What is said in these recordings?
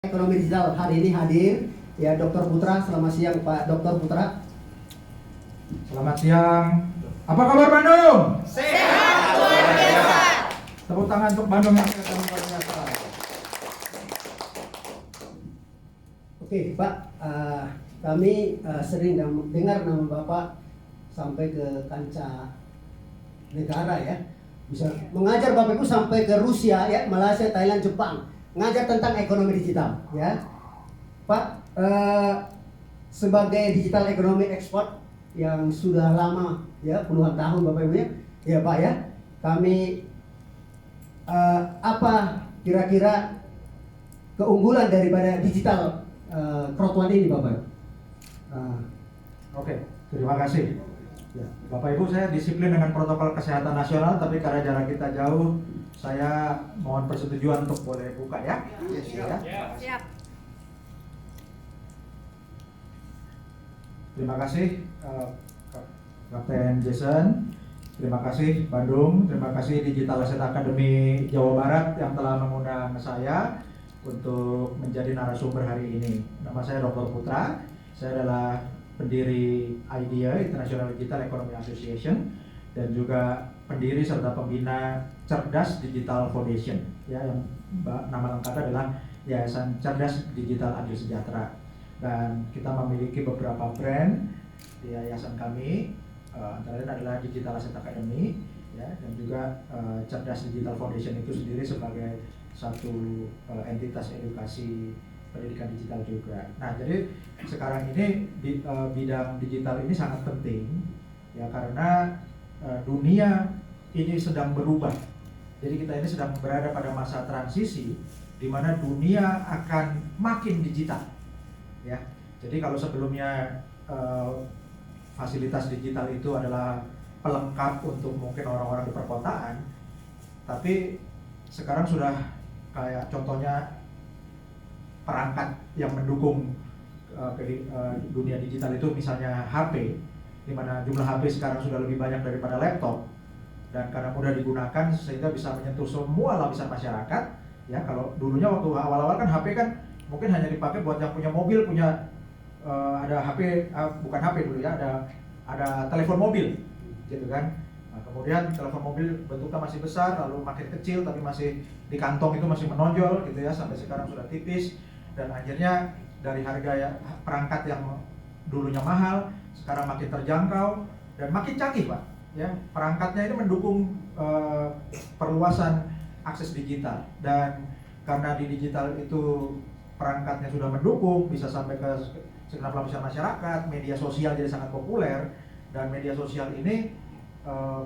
Ekonomi digital hari ini hadir ya Dr. Putra. Selamat siang Pak Dr. Putra. Selamat siang. Apa kabar Bandung? Sehat luar biasa. Tepuk tangan untuk Bandung yang sehat dan luar biasa. Oke Pak, kami sering dengar nama Bapak sampai ke kancah negara ya. Bisa mengajar Bapak Ibu sampai ke Rusia ya, Malaysia, Thailand, Jepang. Ngajar tentang ekonomi digital ya. Pak, sebagai digital ekonomi ekspor yang sudah lama ya, puluhan tahun Bapak Ibu ya Pak ya, kami apa kira-kira keunggulan daripada digital crowdfunding ini Bapak? Oke, terima kasih. Ya, Bapak Ibu, saya disiplin dengan protokol kesehatan nasional, tapi karena jarak kita jauh, saya mohon persetujuan untuk boleh buka ya. Yes, ya. Siap. Terima kasih Kapten Jason. Terima kasih Bandung. Terima kasih Digital Asset Academy Jawa Barat yang telah mengundang saya untuk menjadi narasumber hari ini. Nama saya Dr. Putra. Saya adalah pendiri IDEA International Digital Economy Association dan juga pendiri serta pembina Cerdas Digital Foundation ya, yang nama lengkapnya adalah Yayasan Cerdas Digital Adil Sejahtera. Dan kita memiliki beberapa brand di yayasan kami, antara lain adalah Digital Asset Academy ya, dan juga Cerdas Digital Foundation itu sendiri sebagai satu entitas edukasi pendidikan digital juga. Nah, jadi sekarang ini bidang digital ini sangat penting ya, karena dunia ini sedang berubah. Jadi kita ini sedang berada pada masa transisi di mana dunia akan makin digital. Ya. Jadi kalau sebelumnya fasilitas digital itu adalah pelengkap untuk mungkin orang-orang di perkotaan, tapi sekarang sudah kayak contohnya perangkat yang mendukung dunia digital itu, misalnya HP, di mana jumlah HP sekarang sudah lebih banyak daripada laptop, dan karena mudah digunakan sehingga bisa menyentuh semua lapisan masyarakat. Ya, kalau dulunya waktu awal-awal kan HP kan mungkin hanya dipakai buat yang punya mobil, punya ada HP, bukan HP dulu ya, ada telepon mobil, gitu kan. Nah, kemudian telepon mobil bentuknya masih besar, lalu makin kecil tapi masih di kantong itu masih menonjol, gitu ya, sampai sekarang sudah tipis. Dan akhirnya dari harga perangkat yang dulunya mahal sekarang makin terjangkau dan makin canggih Pak ya. Perangkatnya ini mendukung perluasan akses digital, dan karena di digital itu perangkatnya sudah mendukung, bisa sampai ke segenap lapisan masyarakat. Media sosial jadi sangat populer, dan media sosial ini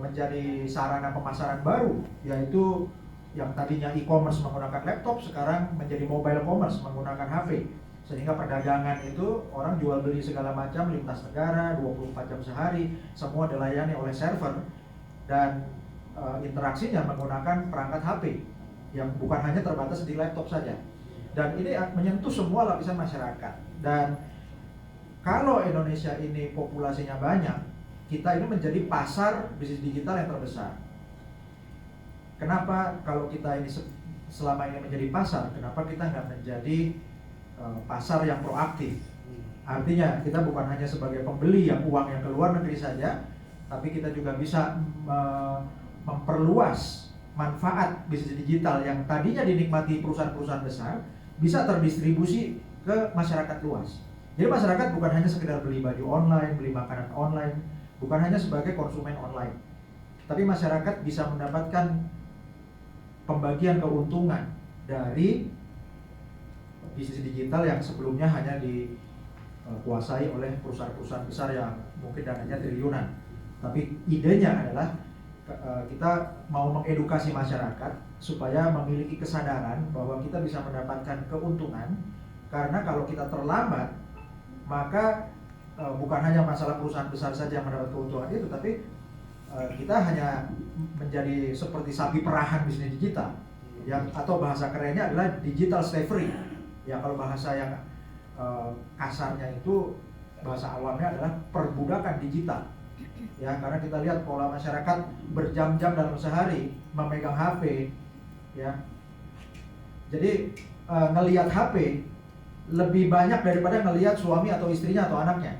menjadi sarana pemasaran baru, yaitu yang tadinya e-commerce menggunakan laptop sekarang menjadi mobile commerce menggunakan HP, sehingga perdagangan itu orang jual beli segala macam lintas negara 24 jam sehari, semua dilayani oleh server, dan interaksinya menggunakan perangkat HP yang bukan hanya terbatas di laptop saja. Dan ini menyentuh semua lapisan masyarakat. Dan kalau Indonesia ini populasinya banyak, kita ini menjadi pasar bisnis digital yang terbesar. Kenapa kalau kita ini selama ini menjadi pasar, kenapa kita nggak menjadi pasar yang proaktif? Artinya kita bukan hanya sebagai pembeli yang uang yang ke luar negeri saja, tapi kita juga bisa memperluas manfaat bisnis digital yang tadinya dinikmati perusahaan-perusahaan besar, bisa terdistribusi ke masyarakat luas. Jadi masyarakat bukan hanya sekedar beli baju online, beli makanan online, bukan hanya sebagai konsumen online, tapi masyarakat bisa mendapatkan pembagian keuntungan dari bisnis digital yang sebelumnya hanya dikuasai oleh perusahaan-perusahaan besar yang mungkin dananya triliunan. Tapi idenya adalah kita mau mengedukasi masyarakat supaya memiliki kesadaran bahwa kita bisa mendapatkan keuntungan, karena kalau kita terlambat, maka bukan hanya masalah perusahaan besar saja yang mendapat keuntungan itu, tapi kita hanya menjadi seperti sapi perahan bisnis digital, yang atau bahasa kerennya adalah digital slavery. Ya, kalau bahasa yang kasarnya itu, bahasa awamnya adalah perbudakan digital. Ya, karena kita lihat pola masyarakat berjam-jam dalam sehari memegang HP, ya. Jadi ngelihat HP lebih banyak daripada ngelihat suami atau istrinya atau anaknya.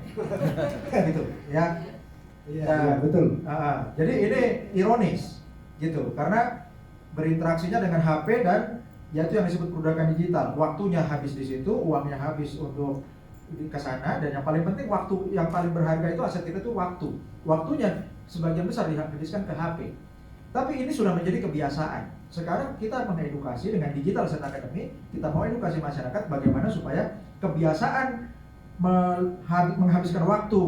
Gitu ya. Iya, betul. Jadi ini ironis gitu, karena berinteraksinya dengan HP dan yaitu yang disebut perbudakan digital. Waktunya habis di situ, uangnya habis untuk ke sana, dan yang paling penting waktu, yang paling berharga itu aset kita itu waktu. Waktunya sebagian besar dihabiskan ke HP. Tapi ini sudah menjadi kebiasaan. Sekarang kita mengedukasi dengan Digital Asset Academy, kita mau edukasi masyarakat bagaimana supaya kebiasaan menghabiskan waktu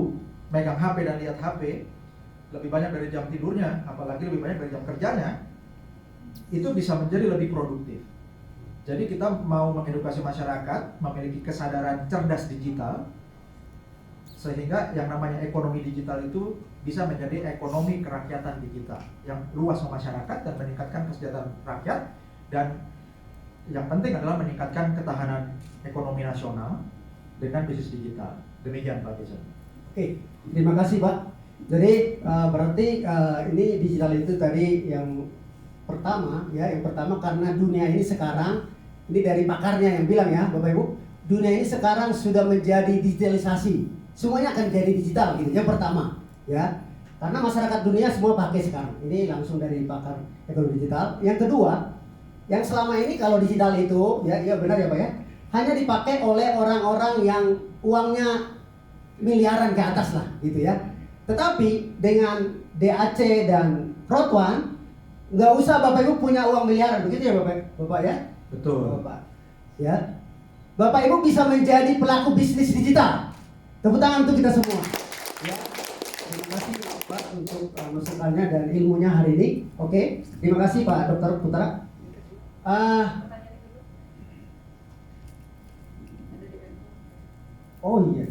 megang HP dan lihat HP lebih banyak dari jam tidurnya, apalagi lebih banyak dari jam kerjanya, itu bisa menjadi lebih produktif. Jadi kita mau mengedukasi masyarakat memiliki kesadaran cerdas digital, sehingga yang namanya ekonomi digital itu bisa menjadi ekonomi kerakyatan digital yang luas masyarakat dan meningkatkan kesejahteraan rakyat, dan yang penting adalah meningkatkan ketahanan ekonomi nasional dengan bisnis digital. Demikian Pak Jason. Oke, terima kasih Pak. Jadi berarti ini digital itu tadi yang pertama ya, yang pertama karena dunia ini sekarang, ini dari pakarnya yang bilang ya Bapak Ibu, dunia ini sekarang sudah menjadi digitalisasi, semuanya akan jadi digital gitu. Yang pertama ya, karena masyarakat dunia semua pakai sekarang. Ini langsung dari pakar ekonomi digital. Yang kedua, yang selama ini kalau digital itu ya benar ya Pak ya, hanya dipakai oleh orang-orang yang uangnya miliaran ke atas lah gitu ya. Tetapi dengan DAC dan Crowd1, nggak usah Bapak Ibu punya uang miliaran, begitu ya Bapak ya? Betul. Bapak ya, Bapak Ibu bisa menjadi pelaku bisnis digital. Tepuk tangan untuk kita semua ya. Terima kasih Pak untuk masukannya dan ilmunya hari ini. Oke, terima kasih Pak Dr. Putra. Oh iya.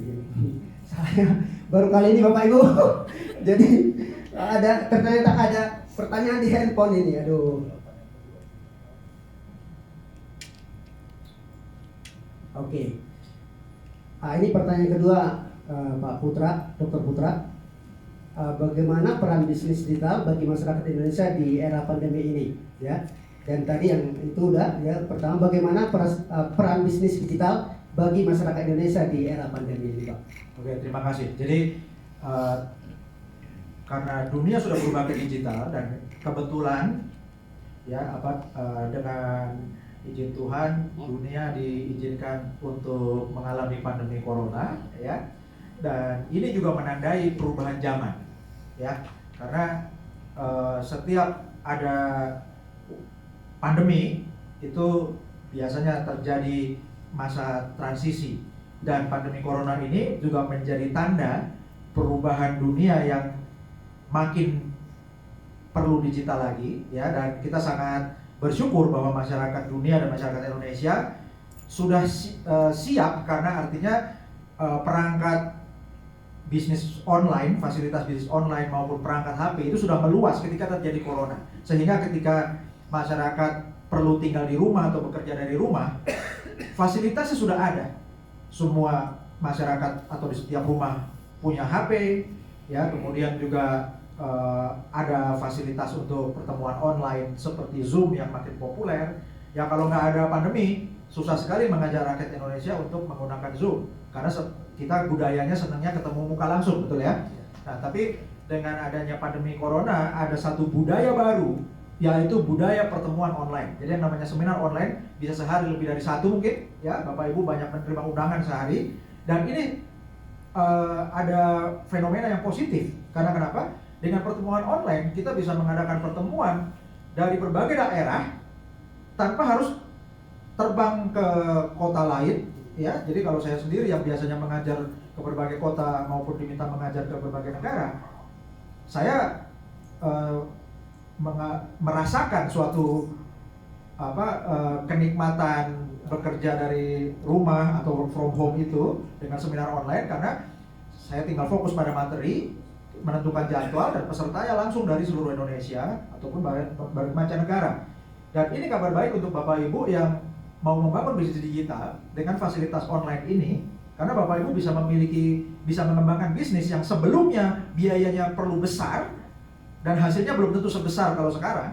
Saya baru kali ini Bapak Ibu. Jadi ternyata ada pertanyaan di handphone ini. Aduh. Oke. Ini pertanyaan kedua Pak Putra, Dr. Putra. Bagaimana peran bisnis digital bagi masyarakat Indonesia di era pandemi ini, ya? Dan tadi yang itu udah, ya. Pertama, bagaimana peran bisnis digital bagi masyarakat Indonesia di era pandemi ini, Pak? Oke, terima kasih. Jadi karena dunia sudah berubah ke digital dan kebetulan ya dengan izin Tuhan dunia diizinkan untuk mengalami pandemi corona ya, dan ini juga menandai perubahan zaman ya, karena setiap ada pandemi itu biasanya terjadi masa transisi, dan pandemi corona ini juga menjadi tanda perubahan dunia yang makin perlu digital lagi ya, dan kita sangat bersyukur bahwa masyarakat dunia dan masyarakat Indonesia sudah siap, karena artinya perangkat bisnis online, fasilitas bisnis online maupun perangkat HP itu sudah meluas ketika terjadi corona, sehingga ketika masyarakat perlu tinggal di rumah atau bekerja dari rumah, fasilitasnya sudah ada. Semua masyarakat atau di setiap rumah punya HP ya, kemudian juga ada fasilitas untuk pertemuan online seperti Zoom yang makin populer. Ya kalau nggak ada pandemi, susah sekali mengajar rakyat Indonesia untuk menggunakan Zoom, karena kita budayanya senangnya ketemu muka langsung, betul ya? Nah, tapi dengan adanya pandemi corona, ada satu budaya baru, yaitu budaya pertemuan online. Jadi yang namanya seminar online bisa sehari lebih dari satu mungkin, ya Bapak Ibu banyak menerima undangan sehari, dan ini ada fenomena yang positif. Karena kenapa? Dengan pertemuan online kita bisa mengadakan pertemuan dari berbagai daerah tanpa harus terbang ke kota lain, ya. Jadi kalau saya sendiri yang biasanya mengajar ke berbagai kota maupun diminta mengajar ke berbagai negara, saya merasakan suatu kenikmatan bekerja dari rumah atau work from home itu dengan seminar online, karena saya tinggal fokus pada materi, menentukan jadwal, dan pesertanya langsung dari seluruh Indonesia ataupun berbagai mancanegara. Dan ini kabar baik untuk Bapak Ibu yang mau membangun bisnis digital dengan fasilitas online ini, karena Bapak Ibu bisa mengembangkan bisnis yang sebelumnya biayanya perlu besar dan hasilnya belum tentu sebesar kalau sekarang.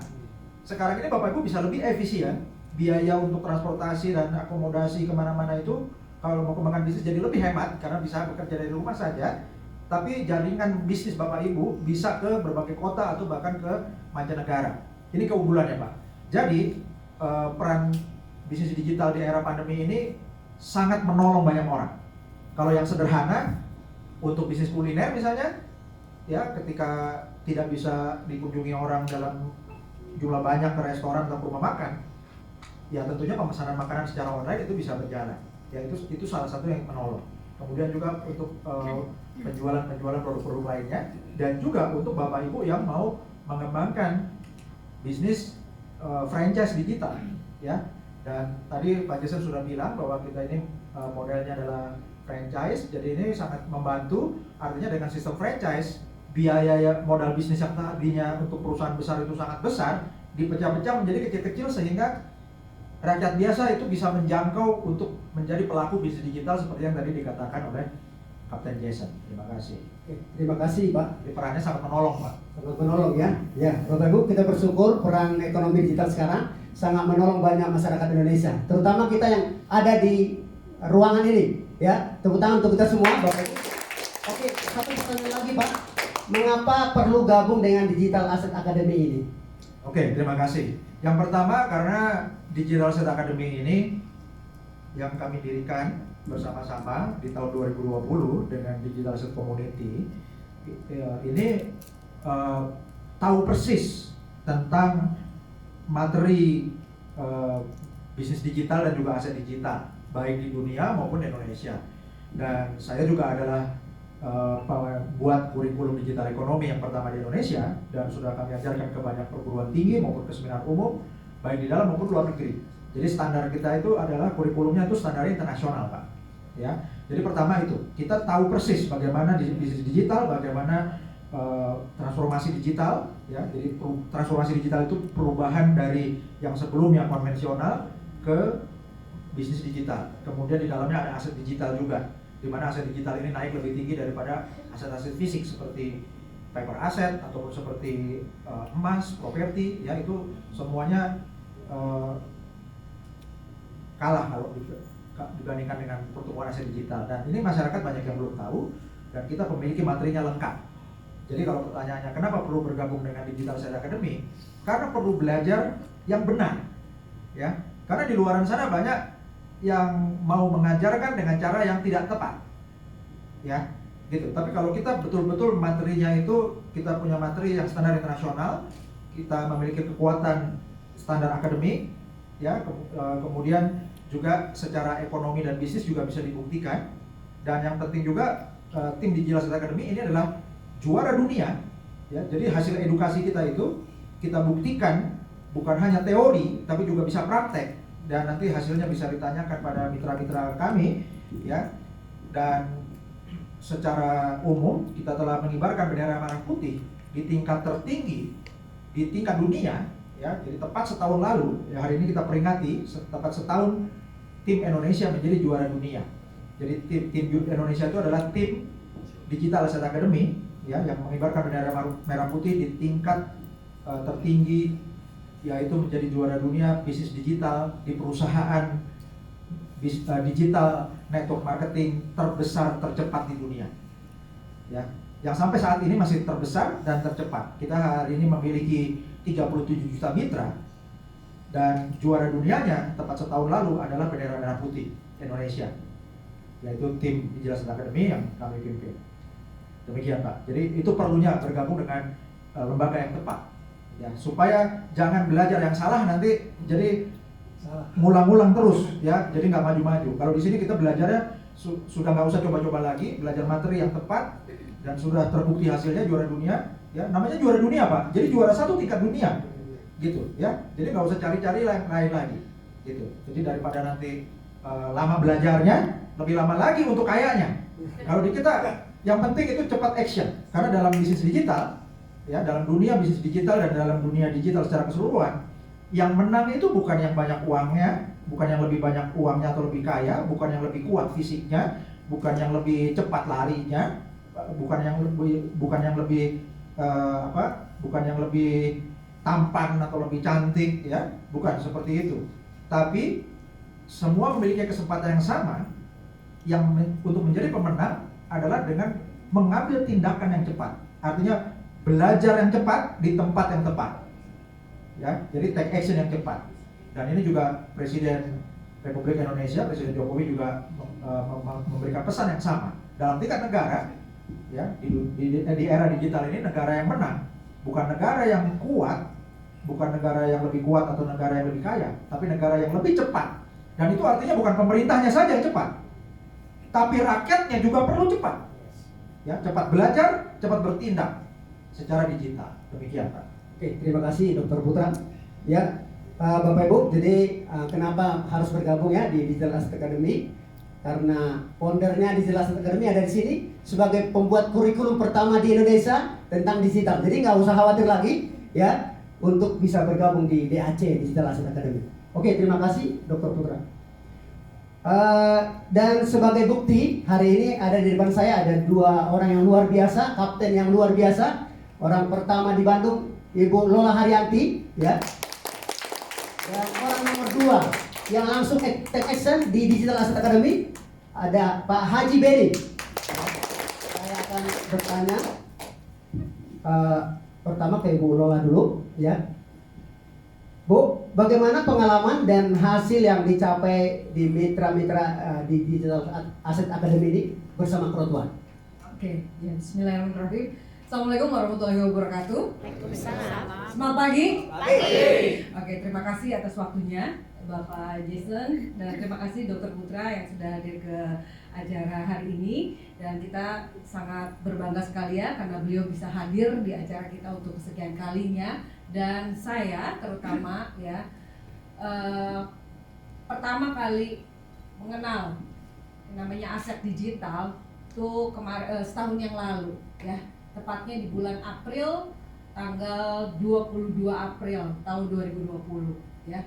Sekarang ini Bapak Ibu bisa lebih efisien, biaya untuk transportasi dan akomodasi kemana-mana itu kalau mau kembangkan bisnis jadi lebih hemat karena bisa bekerja dari rumah saja. Tapi jaringan bisnis Bapak Ibu bisa ke berbagai kota atau bahkan ke mancanegara. Ini keunggulannya Pak. Jadi peran bisnis digital di era pandemi ini sangat menolong banyak orang. Kalau yang sederhana untuk bisnis kuliner misalnya, ya ketika tidak bisa dikunjungi orang dalam jumlah banyak ke restoran atau ke rumah makan, ya tentunya pemesanan makanan secara online itu bisa berjalan. Ya itu salah satu yang menolong. Kemudian juga untuk penjualan produk-produk lainnya, dan juga untuk Bapak Ibu yang mau mengembangkan bisnis franchise digital, ya. Dan tadi Pak Jason sudah bilang bahwa kita ini modelnya adalah franchise, jadi ini sangat membantu. Artinya dengan sistem franchise, biaya modal bisnis yang tadinya untuk perusahaan besar itu sangat besar dipecah-pecah menjadi kecil-kecil sehingga rakyat biasa itu bisa menjangkau untuk menjadi pelaku bisnis digital seperti yang tadi dikatakan oleh Kapten Jason. Terima kasih. Oke, terima kasih Pak. Jadi perannya sangat menolong Pak. Sangat menolong ya. Ya, Bapak Ibu, kita bersyukur peran ekonomi digital sekarang sangat menolong banyak masyarakat Indonesia, terutama kita yang ada di ruangan ini. Ya, tepuk tangan untuk kita semua, Bapak Ibu. Oke, satu pertanyaan lagi Pak. Mengapa perlu gabung dengan Digital Asset Academy ini? Oke, terima kasih. Yang pertama karena Digital Asset Academy ini yang kami dirikan bersama-sama di tahun 2020 dengan Digital Asset Community ini tahu persis tentang materi bisnis digital dan juga aset digital baik di dunia maupun di Indonesia. Dan saya juga adalah buat kurikulum digital ekonomi yang pertama di Indonesia dan sudah kami ajarkan ke banyak perguruan tinggi maupun ke seminar umum baik di dalam maupun luar negeri. Jadi standar kita itu adalah kurikulumnya itu standar internasional Pak. Ya, jadi pertama itu kita tahu persis bagaimana bisnis digital, bagaimana transformasi digital. Ya, jadi transformasi digital itu perubahan dari yang sebelumnya konvensional ke bisnis digital. Kemudian di dalamnya ada aset digital juga, di mana aset digital ini naik lebih tinggi daripada aset-aset fisik seperti paper asset ataupun seperti emas, properti. Ya, itu semuanya kalah kalau dibandingkan dengan pertumbuhan aset digital. Dan ini masyarakat banyak yang belum tahu dan kita memiliki materinya lengkap. Jadi kalau pertanyaannya kenapa perlu bergabung dengan Digital Asset Academy? Karena perlu belajar yang benar. Ya, karena di luaran sana banyak yang mau mengajarkan dengan cara yang tidak tepat. Ya, gitu. Tapi kalau kita betul-betul materinya itu kita punya materi yang standar internasional, kita memiliki kekuatan standar akademik, ya, kemudian juga secara ekonomi dan bisnis juga bisa dibuktikan. Dan yang penting juga tim Digital Asset Academy ini adalah juara dunia. Ya, jadi hasil edukasi kita itu kita buktikan bukan hanya teori tapi juga bisa praktek dan nanti hasilnya bisa ditanyakan pada mitra-mitra kami, ya. Dan secara umum kita telah mengibarkan bendera merah putih di tingkat tertinggi di tingkat dunia, ya. Jadi tepat setahun lalu, ya, hari ini kita peringati tepat setahun tim Indonesia menjadi juara dunia. Jadi tim Indonesia itu adalah tim Digital Asset Academy, ya, yang mengibarkan bendera merah putih di tingkat tertinggi, yaitu menjadi juara dunia bisnis digital di perusahaan digital network marketing terbesar tercepat di dunia, ya, yang sampai saat ini masih terbesar dan tercepat. Kita hari ini memiliki 37 juta mitra dan juara dunianya tepat setahun lalu adalah bendera merah putih Indonesia, yaitu tim Digital Asset Academy yang kami pimpin. Demikian Pak. Jadi itu perlunya bergabung dengan lembaga yang tepat, ya, supaya jangan belajar yang salah nanti jadi ngulang-ngulang terus, ya, jadi nggak maju-maju. Kalau di sini kita belajarnya sudah nggak usah coba-coba lagi, belajar materi yang tepat dan sudah terbukti hasilnya juara dunia, ya, namanya juara dunia Pak. Jadi juara satu tingkat dunia, gitu, ya. Jadi nggak usah cari-cari lain lagi, gitu. Jadi daripada nanti lama belajarnya, lebih lama lagi untuk kayanya. Kalau di kita yang penting itu cepat action, karena dalam bisnis digital, ya, dalam dunia bisnis digital dan dalam dunia digital secara keseluruhan, yang menang itu bukan yang banyak uangnya, bukan yang lebih banyak uangnya atau lebih kaya, bukan yang lebih kuat fisiknya, bukan yang lebih cepat larinya, bukan yang lebih tampan atau lebih cantik, ya, bukan seperti itu. tapi semua memiliki kesempatan yang sama. Untuk menjadi pemenang adalah dengan mengambil tindakan yang cepat. Artinya belajar yang cepat di tempat yang tepat. Ya, jadi take action yang cepat. Dan ini juga Presiden Republik Indonesia, Presiden Jokowi juga memberikan pesan yang sama. Dalam tingkat negara, ya, di era digital ini negara yang menang bukan negara yang kuat, bukan negara yang lebih kuat atau negara yang lebih kaya, tapi negara yang lebih cepat. Dan itu artinya bukan pemerintahnya saja yang cepat, tapi rakyatnya juga perlu cepat. Ya, cepat belajar, cepat bertindak secara digital. Demikian, Pak. Oke, terima kasih Dr. Putra. Ya, Bapak Ibu, jadi kenapa harus bergabung ya di Digital Asset Academy? Karena foundernya Digital Asset Academy ada di sini sebagai pembuat kurikulum pertama di Indonesia tentang digital. Jadi nggak usah khawatir lagi ya untuk bisa bergabung di DAC Digital Asset Academy. Oke, terima kasih Dr. Putra. Dan sebagai bukti hari ini ada di depan saya ada dua orang yang luar biasa, kapten yang luar biasa. Orang pertama di Bandung Ibu Lola Haryanti, ya. Dan orang nomor 2 yang langsung take action di Digital Asset Academy ada Pak Haji Beri. Saya akan bertanya pertama ke Ibu Lola dulu, ya. Bu, bagaimana pengalaman dan hasil yang dicapai di mitra-mitra di Digital Asset Academy ini bersama Crowd1? Oke, ya, bismillahirrahmanirrahim. Assalamualaikum warahmatullahi wabarakatuh. Waalaikumsalam. Selamat pagi. Pagi. Oke, terima kasih atas waktunya Bapak Jason dan terima kasih Dr. Putra yang sudah hadir ke acara hari ini, dan kita sangat berbangga sekali ya karena beliau bisa hadir di acara kita untuk kesekian kalinya. Dan saya terutama ya pertama kali mengenal namanya aset digital tuh setahun yang lalu ya, tepatnya di bulan April, tanggal 22 April tahun 2020 ya.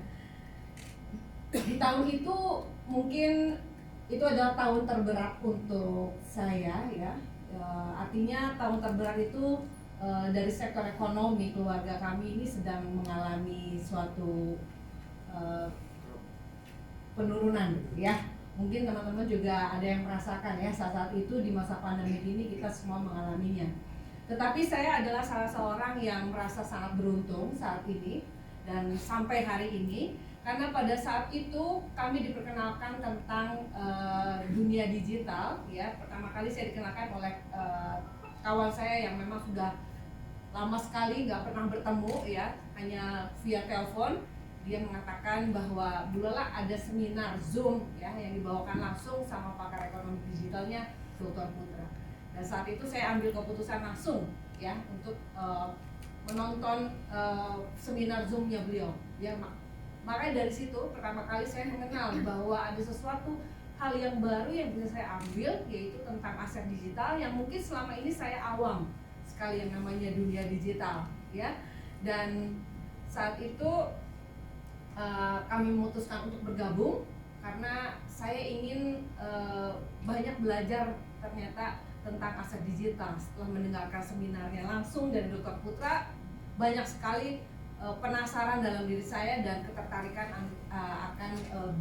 Di tahun itu mungkin itu adalah tahun terberat untuk saya ya. Artinya tahun terberat itu dari sektor ekonomi keluarga kami ini sedang mengalami suatu penurunan ya. Mungkin teman-teman juga ada yang merasakan ya saat itu di masa pandemi ini kita semua mengalaminya. Tetapi saya adalah salah seorang yang merasa sangat beruntung saat ini dan sampai hari ini, karena pada saat itu kami diperkenalkan tentang dunia digital ya. Pertama kali saya dikenalkan oleh kawan saya yang memang sudah lama sekali nggak pernah bertemu ya, hanya via telepon. Dia mengatakan bahwa Bu Lola ada seminar Zoom ya yang dibawakan langsung sama pakar ekonomi digitalnya Dr. Putra. Dan saat itu saya ambil keputusan langsung ya untuk menonton seminar Zoom-nya beliau. Ya, makanya dari situ pertama kali saya mengenal bahwa ada sesuatu hal yang baru yang bisa saya ambil, yaitu tentang aset digital yang mungkin selama ini saya awam sekali yang namanya dunia digital ya. Dan saat itu kami memutuskan untuk bergabung karena saya ingin banyak belajar ternyata tentang aset digital. Setelah mendengarkan seminarnya langsung dari Dr. Putra, banyak sekali penasaran dalam diri saya dan ketertarikan akan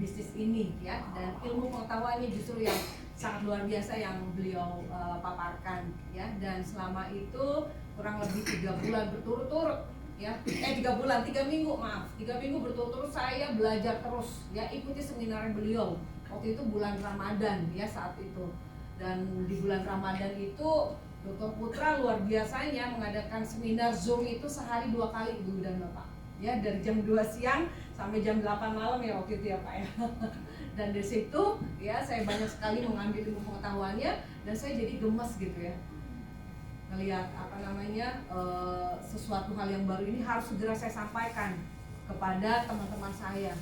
bisnis ini ya, dan ilmu pengetahuannya justru yang sangat luar biasa yang beliau paparkan ya. Dan selama itu kurang lebih 3 bulan berturut-turut ya, 3 minggu berturut-turut saya belajar terus ya, ikuti seminar beliau. Waktu itu bulan Ramadan ya saat itu, dan di bulan Ramadan itu Dr. Putra luar biasanya mengadakan seminar Zoom itu sehari 2 kali Ibu dan Bapak ya, dari jam 2 siang sampai jam 8 malam ya waktu itu ya Pak ya. Dan dari situ ya saya banyak sekali mengambil ilmu pengetahuannya dan saya jadi gemes gitu ya, melihat sesuatu hal yang baru ini harus segera saya sampaikan kepada teman-teman saya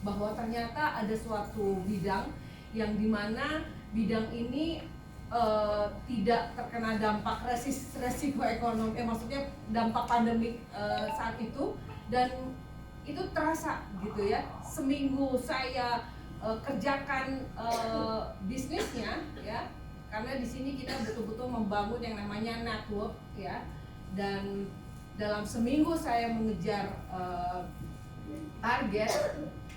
bahwa ternyata ada suatu bidang yang dimana bidang ini tidak terkena dampak resiko ekonomi, maksudnya dampak pandemik saat itu, dan itu terasa gitu ya. Seminggu saya kerjakan bisnisnya ya, karena di sini kita betul-betul membangun yang namanya network ya, dan dalam seminggu saya mengejar target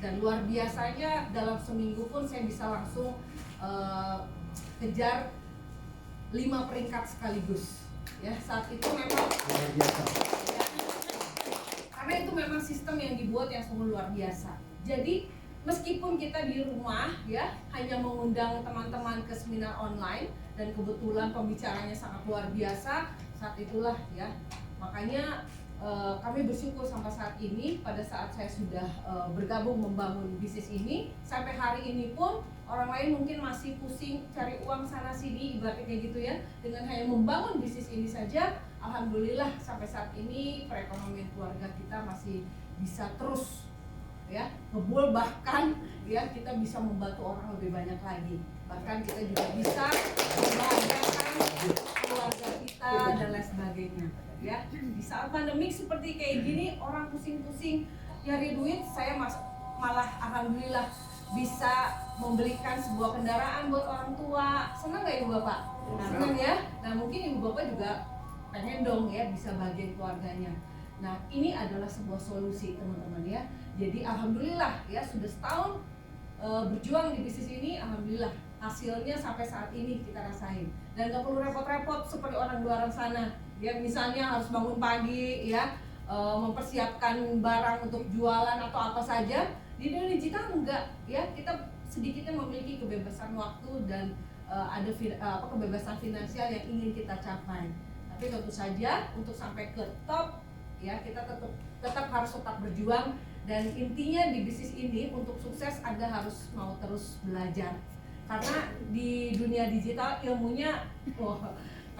Dan luar biasanya dalam seminggu pun saya bisa langsung kejar 5 peringkat sekaligus. Ya, saat itu memang Luar biasa. karena itu memang sistem yang dibuat yang sungguh luar biasa. Jadi meskipun kita di rumah ya hanya mengundang teman-teman ke seminar online dan kebetulan pembicaranya sangat luar biasa, saat itulah ya makanya kami bersyukur sampai saat ini, pada saat saya sudah bergabung membangun bisnis ini, sampai hari ini pun orang lain mungkin masih pusing cari uang sana sini, ibaratnya kayak gitu ya. Dengan hanya membangun bisnis ini saja, alhamdulillah sampai saat ini perekonomian keluarga kita masih bisa terus ya ngebul, bahkan ya kita bisa membantu orang lebih banyak lagi, bahkan kita juga bisa membahagiakan keluarga kita dan lain sebagainya ya. Di saat pandemik seperti kayak gini, orang pusing-pusing nyari duit, saya malah alhamdulillah bisa membelikan sebuah kendaraan buat orang tua. Senang nggak ibu bapak? Senang ya. Nah mungkin ibu bapak juga pengen dong ya bisa bagian keluarganya. Nah ini adalah sebuah solusi teman-teman ya. Jadi alhamdulillah ya sudah setahun berjuang di bisnis ini, alhamdulillah hasilnya sampai saat ini kita rasain. Dan nggak perlu repot-repot seperti orang luar sana ya, misalnya harus bangun pagi ya, mempersiapkan barang untuk jualan atau apa saja. Di dunia digital enggak ya, kita sedikitnya memiliki kebebasan waktu dan ada kebebasan finansial yang ingin kita capai. Tapi tentu saja untuk sampai ke top ya kita tetap harus tetap berjuang. Dan intinya di bisnis ini untuk sukses Anda harus mau terus belajar, karena di dunia digital ilmunya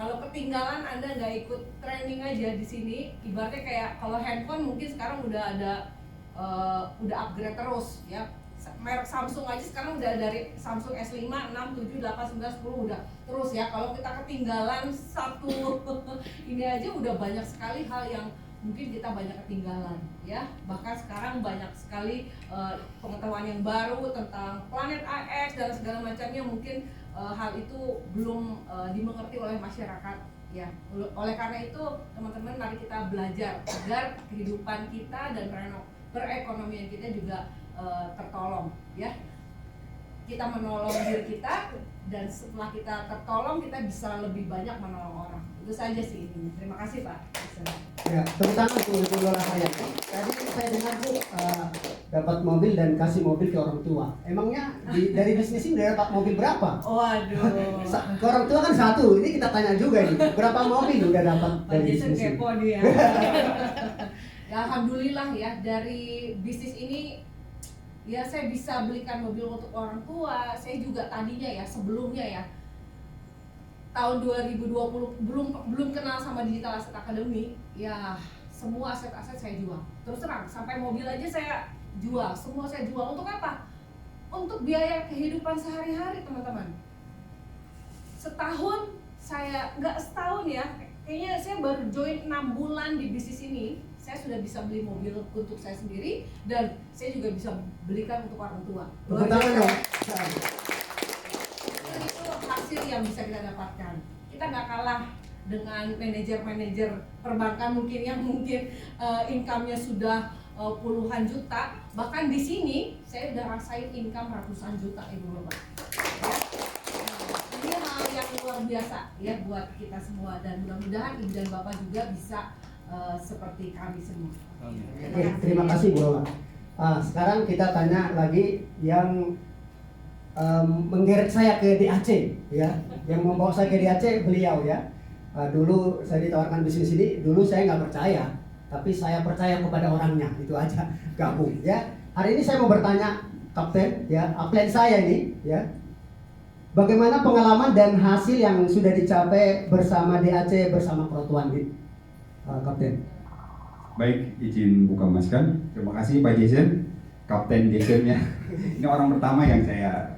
kalau ketinggalan Anda nggak ikut training aja di sini, ibaratnya kayak kalau handphone mungkin sekarang udah ada udah upgrade terus ya. Merek Samsung aja sekarang udah dari Samsung S5, 6, 7, 8, 9, 10 udah terus ya. Kalau kita ketinggalan satu ini aja udah banyak sekali hal yang mungkin kita banyak ketinggalan ya. Bahkan sekarang banyak sekali pengetahuan yang baru tentang planet AX dan segala macamnya, mungkin hal itu belum dimengerti oleh masyarakat ya. Oleh karena itu teman-teman mari kita belajar agar kehidupan kita dan perekonomian kita juga tertolong ya. Kita menolong diri kita, dan setelah kita tertolong kita bisa lebih banyak menolong orang. Itu saja sih ini. Terima kasih Pak. Ya, tepuk tangan untuk Ibu Lola saya. Tadi saya dengar Bu dapat mobil dan kasih mobil ke orang tua. Emangnya dari bisnis ini udah dapat mobil berapa? Waduh. Ke orang tua kan satu. Ini kita tanya juga ini. Berapa mobil udah dapat Pak dari Jason bisnis ini? kepo dia. Ya alhamdulillah ya, dari bisnis ini ya saya bisa belikan mobil untuk orang tua. Saya juga tadinya ya sebelumnya ya tahun 2020 belum kenal sama Digital Asset Academy, ya semua aset-aset saya jual. Terus terang, sampai mobil aja saya jual, semua saya jual. Untuk apa? Untuk biaya kehidupan sehari-hari teman-teman. Setahun saya, nggak setahun ya, kayaknya saya baru join 6 bulan di bisnis ini, saya sudah bisa beli mobil untuk saya sendiri, dan saya juga bisa belikan untuk orang tua. Tepuk tangan dong. Itu hasil yang bisa kita dapatkan. Kita nggak kalah dengan manajer-manajer perbankan mungkin yang income-nya sudah puluhan juta. Bahkan di sini saya udah rasain income ratusan juta ibu bapak. Ya. Ini hal yang luar biasa ya buat kita semua, dan mudah-mudahan ibu dan bapak juga bisa seperti kami semua. Oke, terima kasih Bu Lola. Sekarang kita tanya lagi yang menggeret saya ke DAC ya, yang membawa saya ke DAC beliau ya. Dulu saya ditawarkan bisnis ini, dulu saya nggak percaya, tapi saya percaya kepada orangnya, itu aja gabung ya. Hari ini saya mau bertanya Kapten ya, upline saya ini ya, bagaimana pengalaman dan hasil yang sudah dicapai bersama DAC bersama Protuan Kapten. Baik, izin buka masker. Terima kasih Pak Jason, Kapten Jason ya. Ini orang pertama yang saya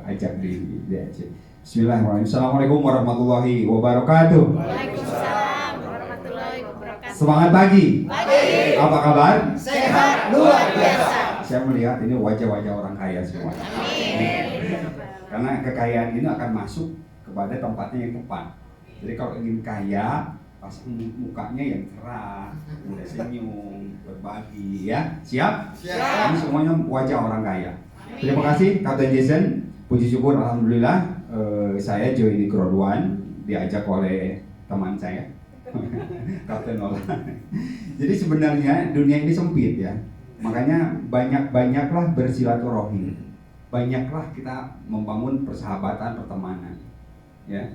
ajak di DAC. Bismillahirrahmanirrahim. Assalamualaikum warahmatullahi wabarakatuh. Waalaikumsalam warahmatullahi wabarakatuh. Semangat pagi. Pagi. Apa kabar? Sehat luar biasa. Saya melihat ini wajah-wajah orang kaya semua. Amin. Karena kekayaan ini akan masuk kepada tempatnya yang tepat. Jadi kalau ingin kaya, pasang mukanya yang cerah, udah senyum, berbagi ya. Siap? Siap. Ini semuanya wajah orang kaya. Terima kasih Kapten Jason. Puji syukur alhamdulillah saya join di Crowd One diajak oleh teman saya Kapten Nola. Jadi sebenarnya dunia ini sempit ya. Makanya banyak-banyaklah bersilaturahmi. Banyaklah kita membangun persahabatan, pertemanan. Ya.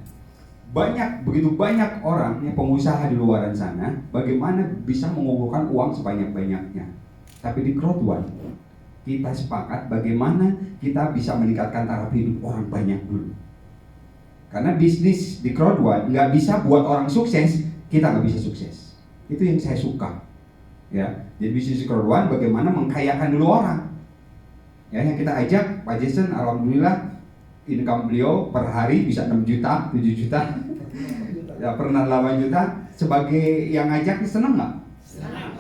Begitu banyak orang yang pengusaha di luar sana, bagaimana bisa mengumpulkan uang sebanyak-banyaknya. Tapi di Crowd One, kita sepakat bagaimana kita bisa meningkatkan taraf hidup orang banyak dulu. Karena bisnis di Crowd One nggak bisa buat orang sukses, kita nggak bisa sukses. Itu yang saya suka. Ya, jadi bisnis di Crowd One bagaimana mengkayakan dulu orang. Ya, yang kita ajak Pak Jason, alhamdulillah income beliau per hari bisa 6 juta, 7 juta, ya pernah 8 juta. Sebagai yang ngajak seneng nggak?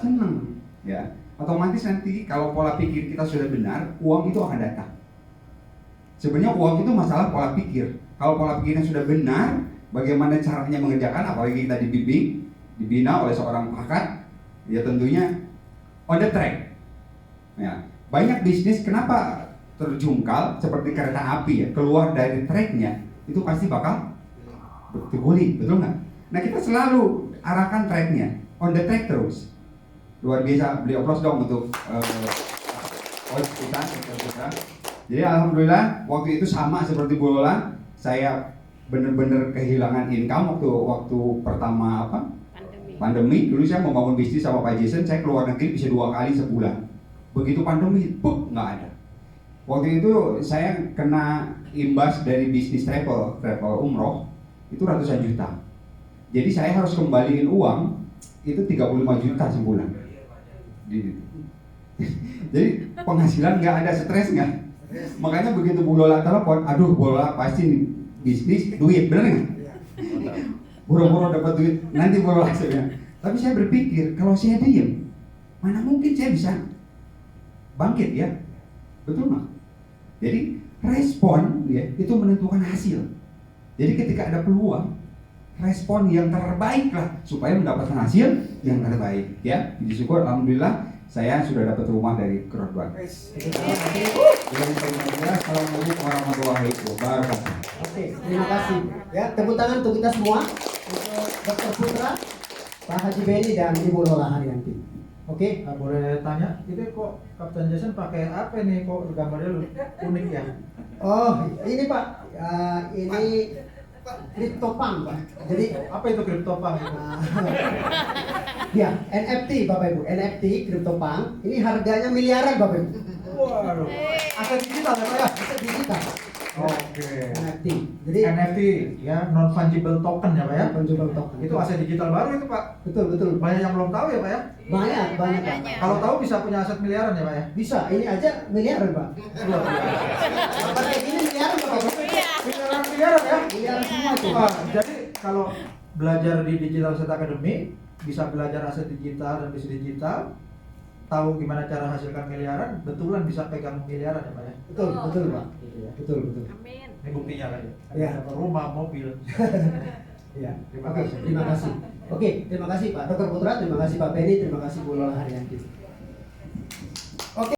Seneng. Ya, otomatis nanti kalau pola pikir kita sudah benar, uang itu akan datang. Sebenarnya uang itu masalah pola pikir. Kalau pola pikirnya sudah benar, bagaimana caranya mengerjakan, apalagi kita dibimbing, dibina oleh seorang pakar, ya tentunya on the track. Ya, banyak bisnis kenapa terjungkal seperti kereta api ya, keluar dari tracknya itu pasti bakal terguling, betul nggak? Nah kita selalu arahkan tracknya, on the track terus. Luar biasa, beli aplaus dong untuk coach kita. Jadi alhamdulillah waktu itu sama seperti Bu Lola, saya bener-bener kehilangan income waktu pertama pandemi. Dulu saya mau bangun bisnis sama Pak Jason, saya keluar negeri bisa 2 kali sebulan. Begitu pandemi, nggak ada. Waktu itu saya kena imbas dari bisnis travel umroh itu ratusan juta. Jadi saya harus kembaliin uang itu 35 juta sebulan. Jadi penghasilan nggak ada, stres nggak. Makanya begitu Bu Lola telepon, aduh Bu Lola pasti bisnis duit, bener nggak? Boro-boro dapat duit, nanti Bu Lola saya. Tapi saya berpikir kalau saya diem, mana mungkin saya bisa bangkit ya, betul nggak? Jadi respon ya itu menentukan hasil. Jadi ketika ada peluang, respon yang terbaik lah supaya mendapatkan hasil yang terbaik ya. Puji syukur alhamdulillah saya sudah dapat rumah dari Crowd One. Assalamualaikum warahmatullahi wabarakatuh. Oke, terima kasih. Ya, tepuk tangan untuk kita semua, untuk Dr. Putra, Pak Haji Benny dan Ibu Lola Haryanti. Oke, Boleh tanya, itu kok Kapten Jason pakai apa nih, kok gambarnya unik ya? oh ini Pak, ini CryptoPunk Pak. Jadi Apa itu CryptoPunk? ya NFT Bapak Ibu, NFT CryptoPunk. Ini harganya miliaran Bapak Ibu. Waduh, aset digital ya Pak ya? Aset digital. Oke. NFT. Jadi NFT ya, non fungible token ya Pak ya? fungible token. Itu aset digital baru itu Pak. Betul. Banyak yang belum tahu ya Pak ya? Banyak Pak. Kalau tahu bisa punya aset miliaran ya Pak ya? Bisa, ini aja miliaran Pak. Apa kayak gini miliaran Bapak Ibu? Miliaran ya? Miliaran semua itu. Wah, jadi kalau belajar di Digital Asset Academy bisa belajar aset digital dan bisnis digital, tahu gimana cara hasilkan miliaran, betulan bisa pegang miliaran ya Pak ya? Betul Pak. Gitu ya. Betul. Amin. Ini buktinya kan ya? Iya. Ada rumah, mobil. Iya. Terima Oke, kasih. terima kasih. Oke, terima kasih Pak Dr. Putra, terima kasih Pak Benny, terima kasih Bu Lola Haryanti.